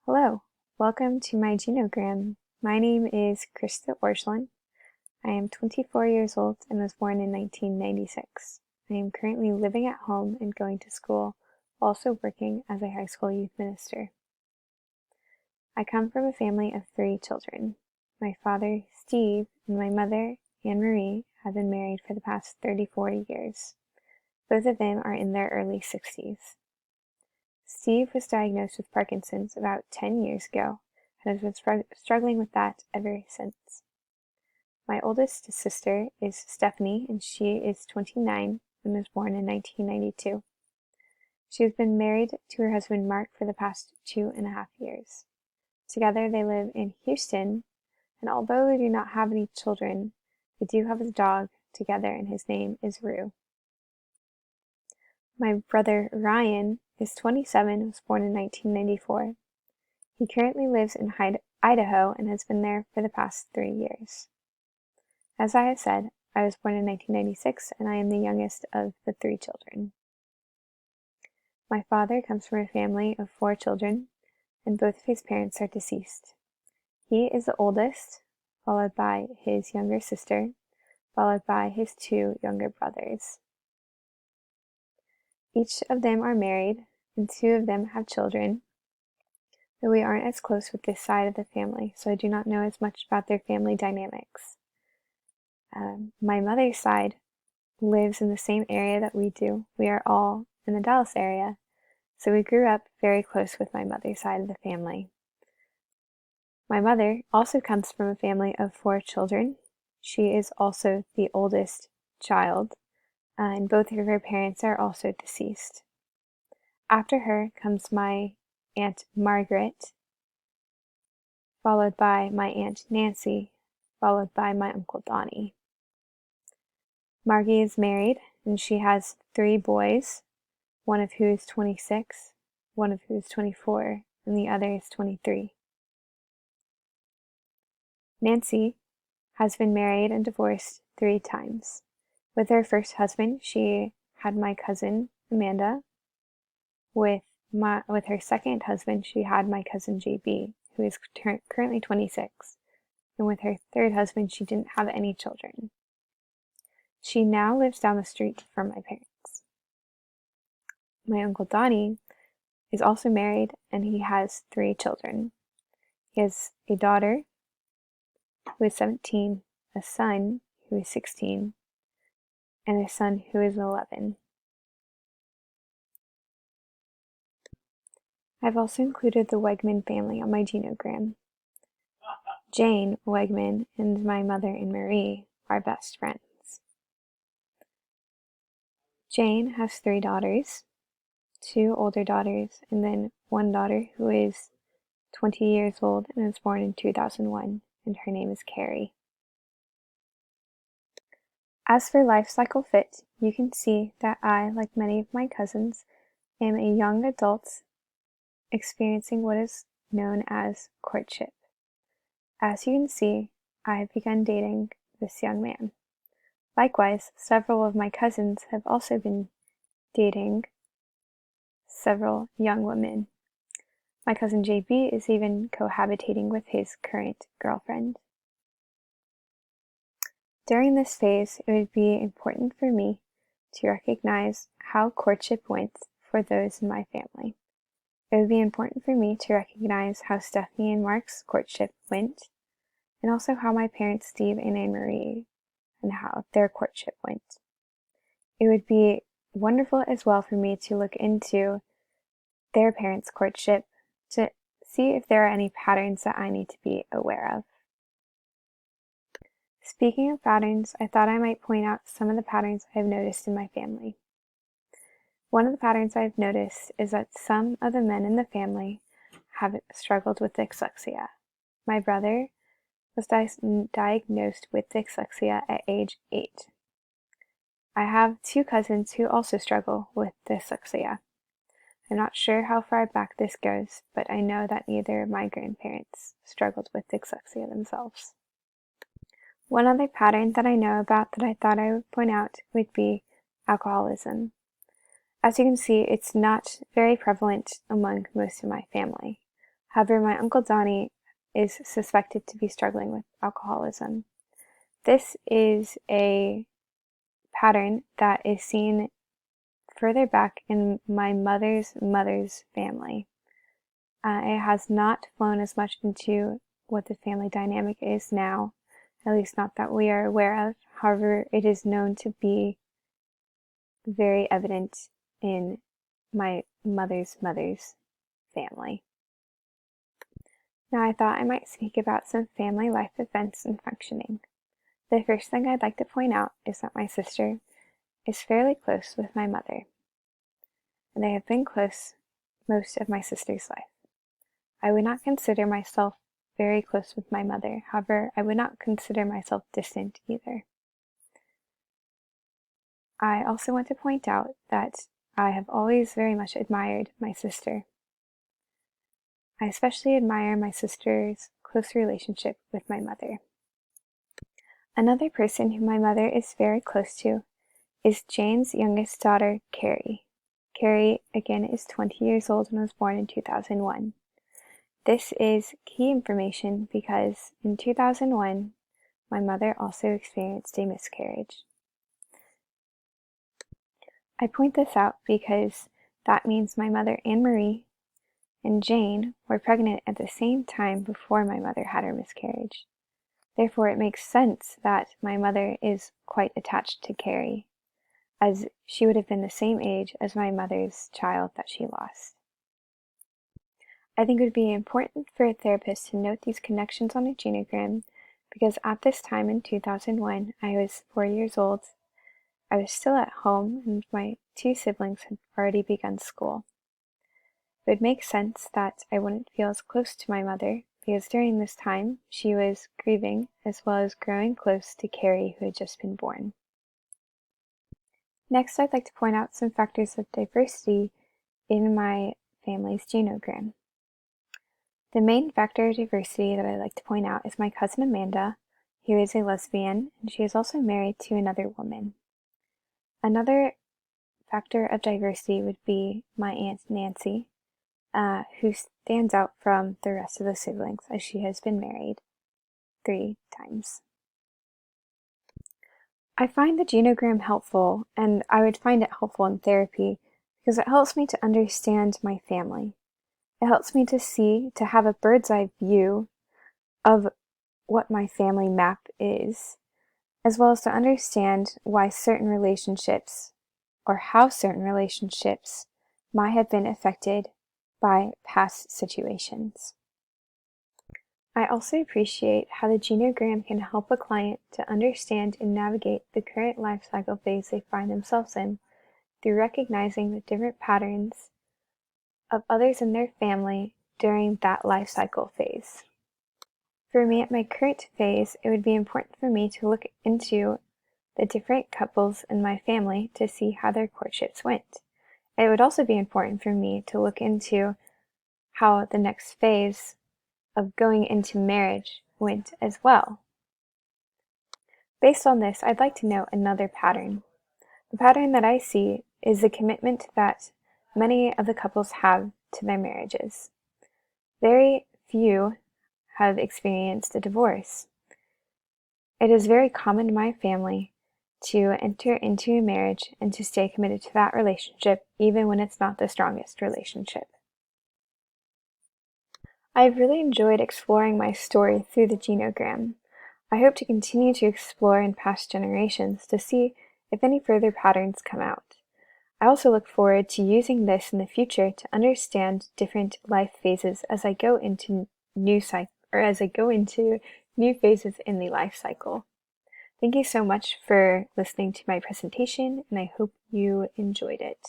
Hello, welcome to my genogram. My name is Krista Orschlin. I am 24 years old and was born in 1996. I am currently living at home and going to school, also working as a high school youth minister. I come from a family of 3 children. My father, Steve, and my mother, Anne Marie, have been married for the past 34 years. Both of them are in their early 60s. Steve was diagnosed with Parkinson's about 10 years ago and has been struggling with that ever since. My oldest sister is Stephanie, and she is 29 and was born in 1992. She has been married to her husband Mark for the past 2.5 years. Together they live in Houston, and although they do not have any children, they do have a dog together, and his name is Rue. My brother Ryan is 27 and was born in 1994. He currently lives in Idaho and has been there for the past 3 years. As I have said, I was born in 1996 and I am the youngest of the 3 children. My father comes from a family of 4 children, and both of his parents are deceased. He is the oldest, followed by his younger sister, followed by his 2 younger brothers. Each of them are married, and 2 of them have children, though we aren't as close with this side of the family, so I do not know as much about their family dynamics. My mother's side lives in the same area that we do. We are all in the Dallas area, so we grew up very close with my mother's side of the family. My mother also comes from a family of 4 children. She is also the oldest child, and both of her parents are also deceased. After her comes my Aunt Margaret, followed by my Aunt Nancy, followed by my Uncle Donnie. Margie is married, and she has 3 boys, one of who is 26, one of who is 24, and the other is 23. Nancy has been married and divorced 3 times. With her first husband, she had my cousin Amanda. With her second husband, she had my cousin JB, who is currently 26. And with her third husband, she didn't have any children. She now lives down the street from my parents. My Uncle Donnie is also married, and he has 3 children. He has a daughter who is 17, a son who is 16, and a son who is 11. I've also included the Wegman family on my genogram. Jane Wegman and my mother and Marie are best friends. Jane has 3 daughters, 2 older daughters, and then 1 daughter who is 20 years old and was born in 2001, and her name is Carrie. As for Life Cycle Fit, you can see that I, like many of my cousins, am a young adult experiencing what is known as courtship. As you can see, I have begun dating this young man. Likewise, several of my cousins have also been dating several young women. My cousin JB is even cohabitating with his current girlfriend. During this phase, it would be important for me to recognize how courtship went for those in my family. It would be important for me to recognize how Stephanie and Mark's courtship went, and also how my parents Steve and Anne Marie and how their courtship went. It would be wonderful as well for me to look into their parents' courtship to see if there are any patterns that I need to be aware of. Speaking of patterns, I thought I might point out some of the patterns I've noticed in my family. One of the patterns I've noticed is that some of the men in the family have struggled with dyslexia. My brother was diagnosed with dyslexia at age 8. I have 2 cousins who also struggle with dyslexia. I'm not sure how far back this goes, but I know that neither of my grandparents struggled with dyslexia themselves. One other pattern that I know about that I thought I would point out would be alcoholism. As you can see, it's not very prevalent among most of my family. However, my Uncle Donnie is suspected to be struggling with alcoholism. This is a pattern that is seen further back in my mother's family. It has not flown as much into what the family dynamic is now, at least not that we are aware of. However, it is known to be very evident in my mother's family. Now, I thought I might speak about some family life events and functioning. The first thing I'd like to point out is that my sister is fairly close with my mother, and they have been close most of my sister's life. I would not consider myself very close with my mother. However, I would not consider myself distant either. I also want to point out that I have always very much admired my sister. I especially admire my sister's close relationship with my mother. Another person who my mother is very close to is Jane's youngest daughter, Carrie. Carrie, again, is 20 years old and was born in 2001. This is key information because in 2001, my mother also experienced a miscarriage. I point this out because that means my mother, Anne Marie, and Jane were pregnant at the same time before my mother had her miscarriage. Therefore, it makes sense that my mother is quite attached to Carrie, as she would have been the same age as my mother's child that she lost. I think it would be important for a therapist to note these connections on a genogram because at this time in 2001, I was 4 years old. I was still at home and my two siblings had already begun school. It would make sense that I wouldn't feel as close to my mother because during this time she was grieving as well as growing close to Carrie, who had just been born. Next, I'd like to point out some factors of diversity in my family's genogram. The main factor of diversity that I'd like to point out is my cousin Amanda, who is a lesbian, and she is also married to another woman. Another factor of diversity would be my Aunt Nancy, who stands out from the rest of the siblings as she has been married 3 times. I find the genogram helpful, and I would find it helpful in therapy because it helps me to understand my family. It helps me to have a bird's eye view of what my family map is, as well as to understand why certain relationships or how certain relationships might have been affected by past situations. I also appreciate how the genogram can help a client to understand and navigate the current life cycle phase they find themselves in through recognizing the different patterns of others in their family during that life cycle phase. For me, at my current phase, it would be important for me to look into the different couples in my family to see how their courtships went. It would also be important for me to look into how the next phase of going into marriage went as well. Based on this, I'd like to note another pattern. The pattern that I see is the commitment that many of the couples have to their marriages. Very few have experienced a divorce. It is very common in my family to enter into a marriage and to stay committed to that relationship even when it's not the strongest relationship. I've really enjoyed exploring my story through the genogram. I hope to continue to explore in past generations to see if any further patterns come out. I also look forward to using this in the future to understand different life phases as I go into new phases in the life cycle. Thank you so much for listening to my presentation, and I hope you enjoyed it.